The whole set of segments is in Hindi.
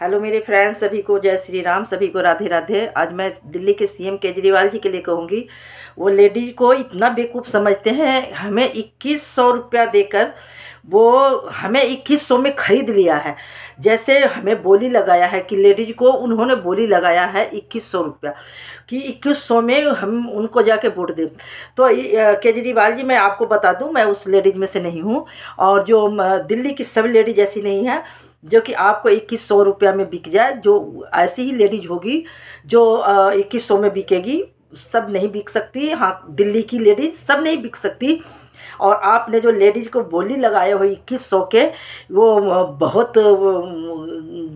हेलो मेरे फ्रेंड्स, सभी को जय श्री राम, सभी को राधे राधे। आज मैं दिल्ली के सीएम केजरीवाल जी के लिए कहूँगी, वो लेडीज को इतना बेवकूफ़ समझते हैं। हमें 2100 रुपया देकर वो हमें 2100 में ख़रीद लिया है। जैसे हमें बोली लगाया है कि लेडीज को उन्होंने बोली लगाया है 2100 रुपया कि 2100 में हम उनको जाके वोट दें। तो केजरीवाल जी, मैं आपको बता दूं, मैं उस लेडीज में से नहीं हूं, और जो दिल्ली की सभी लेडीज ऐसी नहीं है जो कि आपको 2100 रुपया में बिक जाए। जो ऐसी ही लेडीज होगी जो 2100 में बिकेगी, सब नहीं बिक सकती। हाँ, दिल्ली की लेडीज सब नहीं बिक सकती। और आपने जो लेडीज को बोली लगाए हो 2100 के, वो बहुत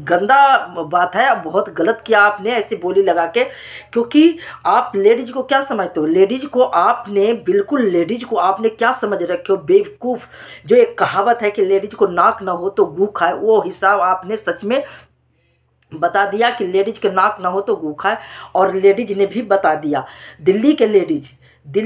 गंदा बात है। बहुत गलत किया आपने ऐसे बोली लगा के, क्योंकि आप लेडीज को क्या समझते हो? लेडीज को आपने बिल्कुल, लेडीज को आपने क्या समझ रखे हो? बेवकूफ़। जो एक कहावत है कि लेडीज को नाक ना हो तो गू खाए, वो हिसाब आपने सच में बता दिया कि लेडीज के नाक ना हो तो गू खाए। और लेडीज ने भी बता दिया। दिल्ली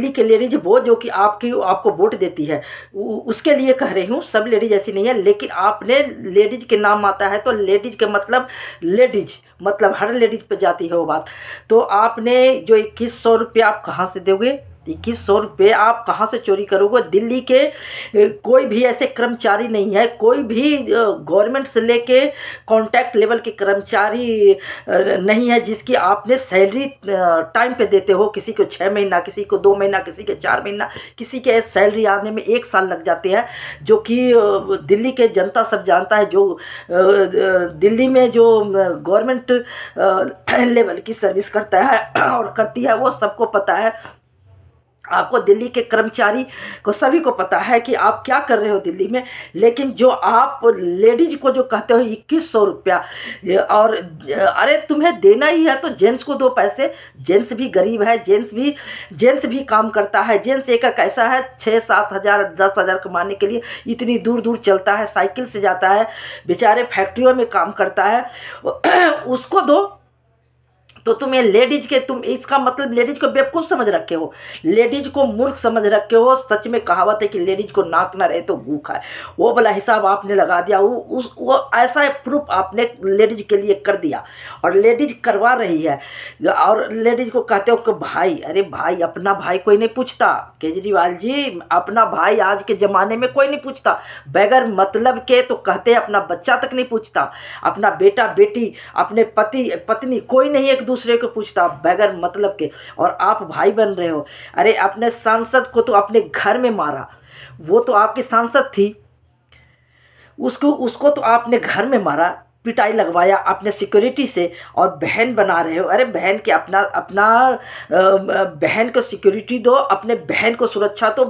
के लेडीज वो जो कि आपको वोट देती है, उसके लिए कह रही हूँ। सब लेडीज ऐसी नहीं है, लेकिन आपने लेडीज के नाम आता है तो लेडीज के मतलब लेडीज, मतलब हर लेडीज पे जाती है वो बात। तो आपने जो 2100 रुपया आप कहाँ से दोगे? 2100 रुपये आप कहाँ से चोरी करोगे? दिल्ली के कोई भी ऐसे कर्मचारी नहीं है, कोई भी गवर्नमेंट से लेके कॉन्टैक्ट लेवल के कर्मचारी नहीं है जिसकी आपने सैलरी टाइम पे देते हो। किसी को 6 महीना, किसी को 2 महीना, किसी के 4 महीना, किसी के सैलरी आने में 1 साल लग जाते हैं। जो कि दिल्ली के जनता सब जानता है। जो दिल्ली में जो गवर्नमेंट लेवल की सर्विस करता है और करती है, वो सबको पता है। आपको, दिल्ली के कर्मचारी को, सभी को पता है कि आप क्या कर रहे हो दिल्ली में। लेकिन जो आप लेडीज को जो कहते हो 2100 रुपया, और अरे तुम्हें देना ही है तो जेंट्स को दो पैसे। जेंट्स भी गरीब है, जेंट्स भी काम करता है। जेंट्स एक कैसा है, 6-7 हज़ार 10 हज़ार कमाने के लिए इतनी दूर दूर चलता है, साइकिल से जाता है, बेचारे फैक्ट्रियों में काम करता है। उसको दो। तो तुम्हें लेडीज के, तुम इसका मतलब लेडीज को बेवकूफ़ समझ रखे हो, लेडीज को मूर्ख समझ रखे हो। सच में कहावत है कि लेडीज को नाक ना रहे तो गू खाए। वो वाला हिसाब आपने लगा दिया। वो ऐसा प्रूफ आपने लेडीज के लिए कर दिया, और लेडीज करवा रही है। और लेडीज को कहते हो कि भाई, अरे भाई, अपना भाई कोई नहीं पूछता। केजरीवाल जी, अपना भाई आज के ज़माने में कोई नहीं पूछता। बगैर मतलब के तो कहते हैं अपना बच्चा तक नहीं पूछता, अपना बेटा बेटी, अपने पति पत्नी, कोई नहीं एक दूसरे को पूछता बगैर मतलब के। और आप भाई बन रहे हो। अरे अपने सांसद को तो अपने घर में मारा, वो तो आपकी सांसद थी, उसको तो आपने घर में मारा, पिटाई लगवाया आपने सिक्योरिटी से, और बहन बना रहे हो। अरे बहन के अपना बहन को सिक्योरिटी दो, अपने बहन को सुरक्षा दो,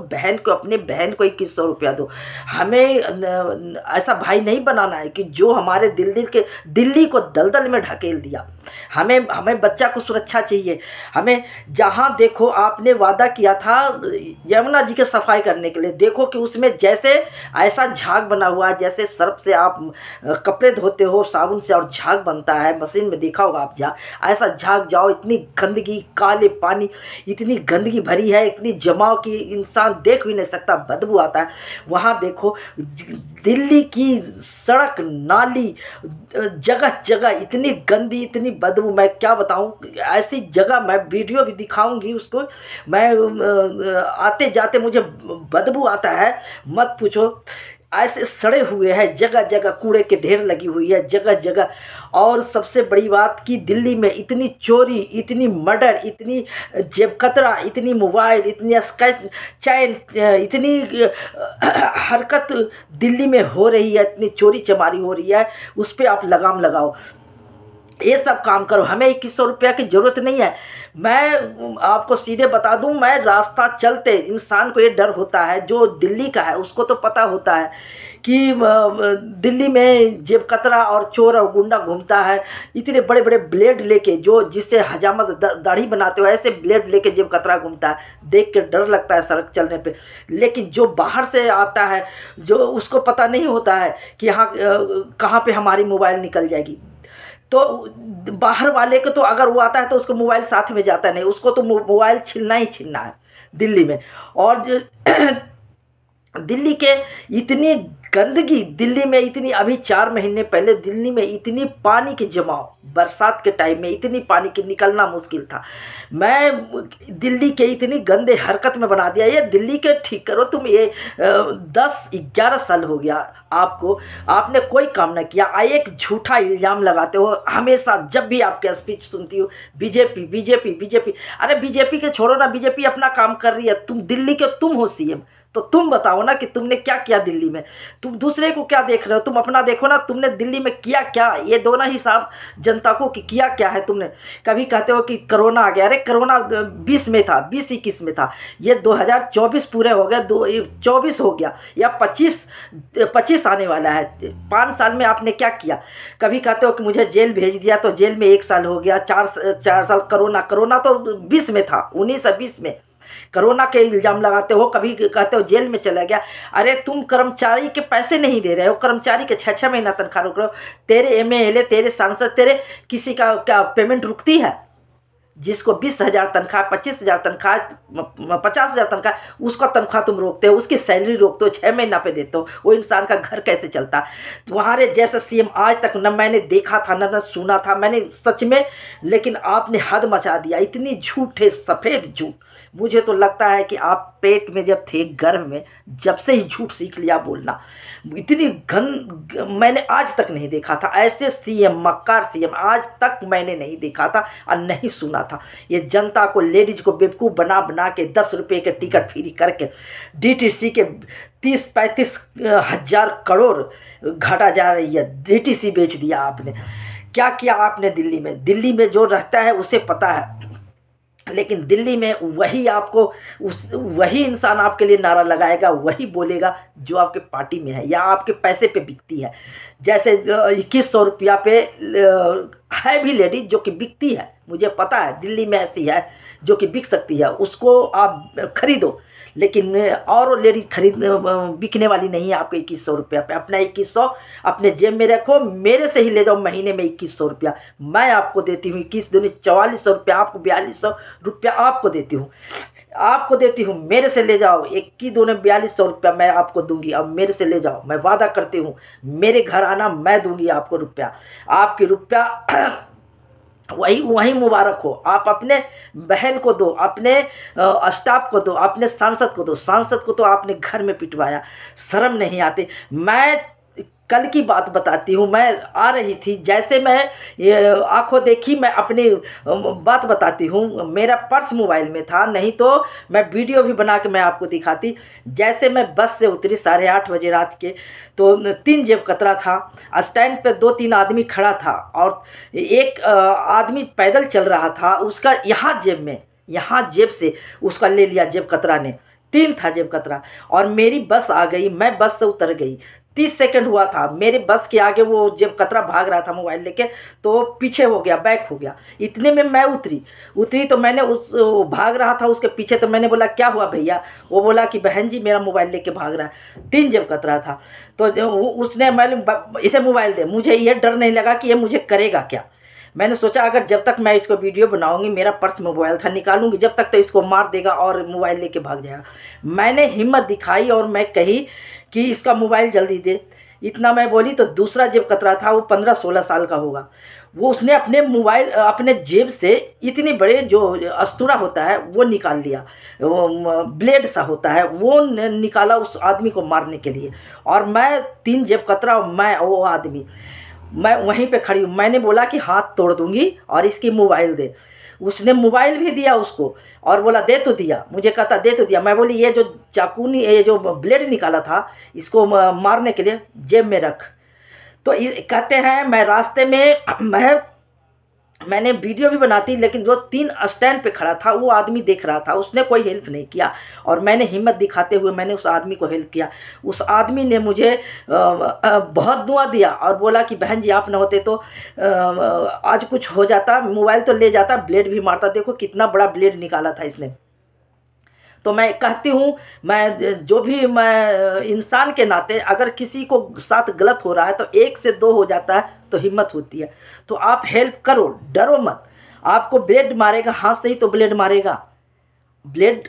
अपने बहन को 2100 रुपया दो। हमें ऐसा भाई नहीं बनाना है कि जो हमारे दिल्ली को दलदल में ढकेल दिया। हमें बच्चा को सुरक्षा चाहिए। हमें जहाँ देखो, आपने वादा किया था यमुना जी के सफाई करने के लिए, देखो कि उसमें जैसे ऐसा झाग बना हुआ है, जैसे सर्फ से आप कपड़े धोते हो साबुन से और झाग बनता है, मशीन में देखा होगा आप झाग, ऐसा झाग जाओ। इतनी गंदगी, काले पानी, इतनी गंदगी भरी है, इतनी जमाव की इंसान देख भी नहीं सकता, बदबू आता है। वहाँ देखो दिल्ली की सड़क नाली जगह जगह इतनी गंदी, इतनी बदबू, मैं क्या बताऊँ। ऐसी जगह मैं वीडियो भी दिखाऊंगी उसको, मैं आते जाते मुझे बदबू आता है, मत पूछो। ऐसे सड़े हुए हैं, जगह जगह कूड़े के ढेर लगी हुई है जगह जगह। और सबसे बड़ी बात कि दिल्ली में इतनी चोरी, इतनी मर्डर, इतनी जेब कतरा, इतनी मोबाइल, इतनी स्कैच चैन, इतनी हरकत दिल्ली में हो रही है, इतनी चोरी चमारी हो रही है। उस पर आप लगाम लगाओ, ये सब काम करो। हमें 2100 रुपया की ज़रूरत नहीं है। मैं आपको सीधे बता दूं, मैं रास्ता चलते इंसान को ये डर होता है, जो दिल्ली का है उसको तो पता होता है कि दिल्ली में जेब कतरा और चोर और गुंडा घूमता है, इतने बड़े बड़े ब्लेड लेके, जो जिससे हजामत दाढ़ी बनाते हो ऐसे ब्लेड लेके जेब कतरा घूमता है। देख के डर लगता है सड़क चलने पे। लेकिन जो बाहर से आता है, जो उसको पता नहीं होता है कि यहाँ कहाँ पे हमारी मोबाइल निकल जाएगी। तो बाहर वाले को तो अगर वो आता है तो उसको मोबाइल साथ में जाता नहीं, उसको तो मोबाइल छीनना ही छीनना है दिल्ली में। और दिल्ली के इतनी गंदगी, दिल्ली में इतनी, अभी 4 महीने पहले दिल्ली में इतनी पानी की जमाव, बरसात के टाइम में इतनी पानी की निकलना मुश्किल था। मैं दिल्ली के इतनी गंदे हरकत में बना दिया, ये दिल्ली के ठीक करो तुम। ये 10-11 साल हो गया आपको, आपने कोई काम ना किया। एक झूठा इल्ज़ाम लगाते हो हमेशा, जब भी आपके स्पीच सुनती हो बीजेपी बीजेपी बीजेपी। अरे बीजेपी के छोड़ो ना, बीजेपी अपना काम कर रही है, तुम दिल्ली के तुम हो सीएम, तो तुम बताओ ना कि तुमने क्या किया दिल्ली में। तुम दूसरे को क्या देख रहे हो, तुम अपना देखो ना, तुमने दिल्ली में किया क्या। ये दो ना हिसाब जनता को कि किया क्या है तुमने। कभी कहते हो कि कोरोना आ गया, अरे कोरोना 20 में था, 20-21 में था, ये 2024 पूरे हो गए, 24 हो गया या 25 आने वाला है। 5 साल में आपने क्या किया। कभी कहते हो कि मुझे जेल भेज दिया, तो जेल में 1 साल हो गया, 4 साल कोरोना तो 20 में था, 19 या 20 में कोरोना के इल्ज़ाम लगाते हो। कभी कहते हो जेल में चला गया। अरे तुम कर्मचारी के पैसे नहीं दे रहे हो, कर्मचारी के 6-6 महीना तनख्वाह रोक रहे हो। तेरे एमएलए, तेरे सांसद, तेरे किसी का क्या पेमेंट रुकती है। जिसको 20,000 तनख्वाह, 25,000 तनख्वाह, 50,000 तनख्वाह, उसका तनख्वाह तुम रोकते हो, उसकी सैलरी रोकते हो, 6 महीना पे देते हो। वो इंसान का घर कैसे चलता। तुम्हारे जैसा सीएम आज तक न मैंने देखा था, न सुना था मैंने सच में। लेकिन आपने हद मचा दिया, इतनी झूठे, सफ़ेद झूठ। मुझे तो लगता है कि आप पेट में जब थे, गर्भ में, जब से ही झूठ सीख लिया बोलना। इतनी मैंने आज तक नहीं देखा था ऐसे सीएम, मक्कार सीएम आज तक मैंने नहीं देखा था और नहीं सुना था। ये जनता को, लेडीज को बेवकूफ़ बना बना के 10 रुपये के टिकट फ्री करके डीटीसी के 30-35 हज़ार करोड़ घटा जा रही है। डीटीसी बेच दिया आपने। क्या किया आपने दिल्ली में। दिल्ली में जो रहता है उसे पता है, लेकिन दिल्ली में वही आपको, वही इंसान आपके लिए नारा लगाएगा, वही बोलेगा जो आपके पार्टी में है या आपके पैसे पे बिकती है। जैसे 2100 रुपया पे है भी लेडीज जो कि बिकती है, मुझे पता है दिल्ली में ऐसी है जो कि बिक सकती है, उसको आप खरीदो। लेकिन और लेडीज बिकने वाली नहीं है आपके 2100 रुपया पे। अपना 2100 अपने जेब में रखो, मेरे से ही ले जाओ महीने में 2100 रुपया। मैं आपको देती हूँ 21 दूनी 4400 रुपया, आपको 4200 रुपया आपको देती हूँ, मेरे से ले जाओ। 21 दूनी 4200 रुपया मैं आपको दूंगी, अब मेरे से ले जाओ। मैं वादा करती हूँ, मेरे घर आना, मैं दूंगी आपको रुपया। आपकी रुपया वही मुबारक हो। आप अपने बहन को दो, अपने स्टाफ को दो, अपने सांसद को दो। सांसद को तो आपने घर में पिटवाया, शर्म नहीं आती। मैं कल की बात बताती हूँ, मैं आ रही थी, जैसे मैं आंखों देखी, मैं अपनी बात बताती हूँ। मेरा पर्स मोबाइल में था, नहीं तो मैं वीडियो भी बना के मैं आपको दिखाती। जैसे मैं बस से उतरी 8:30 बजे रात के, तो 3 जेब कतरा था। स्टैंड पे 2-3 आदमी खड़ा था और एक आदमी पैदल चल रहा था, उसका यहाँ जेब से उसका ले लिया जेब कतरा ने। 3 था जेब कतरा और मेरी बस आ गई, मैं बस से उतर गई। 30 सेकंड हुआ था, मेरे बस के आगे वो जेब कतरा भाग रहा था मोबाइल लेके, तो पीछे हो गया, बैक हो गया। इतने में मैं उतरी तो मैंने भाग रहा था उसके पीछे, तो मैंने बोला क्या हुआ भैया। वो बोला कि बहन जी मेरा मोबाइल लेके भाग रहा है। 3 जेब कतरा था, तो उसने, मैंने इसे मोबाइल दे। मुझे ये डर नहीं लगा कि ये मुझे करेगा क्या। मैंने सोचा अगर जब तक मैं इसको वीडियो बनाऊंगी, मेरा पर्स मोबाइल था, निकालूंगी जब तक तो इसको मार देगा और मोबाइल लेके भाग जाएगा। मैंने हिम्मत दिखाई और मैं कही कि इसका मोबाइल जल्दी दे। इतना मैं बोली तो दूसरा जेब कतरा था, वो 15-16 साल का होगा। वो उसने अपने मोबाइल, अपने जेब से इतने बड़े जो अस्तूरा होता है वो निकाल लिया, वो ब्लेड सा होता है वो निकाला उस आदमी को मारने के लिए। और मैं 3 जेब कतरा, मैं वो आदमी, मैं वहीं पे खड़ी हूँ। मैंने बोला कि हाथ तोड़ दूंगी और इसकी मोबाइल दे। उसने मोबाइल भी दिया उसको और बोला दे तो दिया, मुझे कहता दे तो दिया। मैं बोली ये जो चाकूनी, ये जो ब्लेड निकाला था इसको मारने के लिए जेब में रख। तो कहते हैं मैं रास्ते में मैंने वीडियो भी बनाती, लेकिन जो 3 स्टैंड पे खड़ा था वो आदमी देख रहा था, उसने कोई हेल्प नहीं किया। और मैंने हिम्मत दिखाते हुए मैंने उस आदमी को हेल्प किया। उस आदमी ने मुझे बहुत दुआ दिया और बोला कि बहन जी आप न होते तो आज कुछ हो जाता, मोबाइल तो ले जाता, ब्लेड भी मारता। देखो कितना बड़ा ब्लेड निकाला था इसने। तो मैं कहती हूँ, मैं जो भी, मैं इंसान के नाते अगर किसी को साथ गलत हो रहा है तो 1 से 2 हो जाता है तो हिम्मत होती है। तो आप हेल्प करो, डरो मत। आपको ब्लेड मारेगा हाथ से ही तो ब्लेड मारेगा, ब्लेड